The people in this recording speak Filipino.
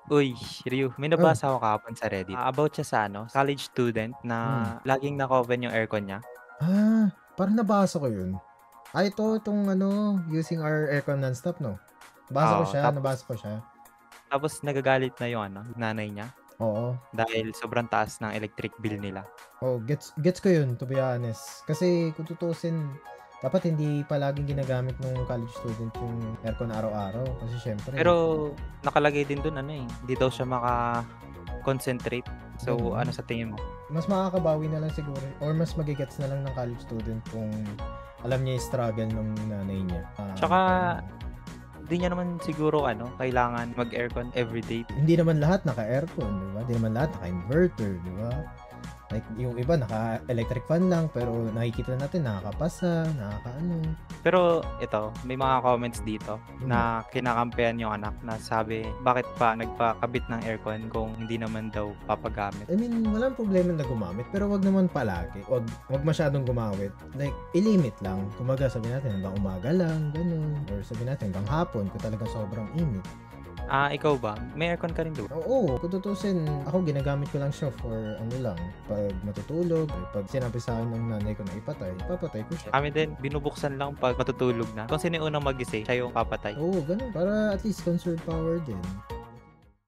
Uy, Ryu, may Oh, nabasa ako kahapon sa Reddit, about siya sa ano, college student na hmm. laging naka-open yung aircon niya. Parang nabasa ko yun. Ah, Itong ano, using our aircon nonstop 'no? Nabasa ko oo, siya, tapos nabasa ko siya. tapos nagagalit na yung ano, nanay niya Oo. dahil sobrang taas ng electric bill nila. Oo, gets gets ko yun to be honest. Kasi kung tutuusin, dapat hindi palaging ginagamit nung college student yung aircon araw-araw kasi Pero siyempre nakalagay din dun ano, eh, hindi daw siya maka-concentrate. So, ano gano'n. sa tingin mo? Mas makakabawi na lang siguro or mas magigets na lang ng college student kung alam niya yung struggle nung nanay niya. Tsaka Parang di niya naman siguro ano, kailangan mag-aircon everyday. hindi naman lahat naka-aircon, 'di ba? Hindi naman lahat naka-inverter, 'di ba? Like yung iba naka-electric fan lang pero nakikita natin nakakapasa, nakakaano. Pero ito, may mga comments dito Hmm. na kinakampihan yung anak na sabi, bakit pa nagpakabit ng aircon kung hindi naman daw papagamit. I mean, walang problema na gumamit pero 'wag naman palagi. 'Wag masyadong gumamit. Like i-limit lang. Kumbaga sabihin natin hanggang umaga lang, gano'n or sabihin natin hanggang hapon kung talagang sobrang init. Ikaw ba? May aircon ka rin 'di ba? Oo, kung tutuusin ako ginagamit ko lang siya for ano lang, 'pag matutulog or 'pag sinabi sa'kin ng nanay ko na ipatay, ipapatay ko siya. Kami din, binubuksan lang 'pag matutulog na. Kung sino yung unang magising, siya yung papatay. Oo, gano'n para at least conserve power din.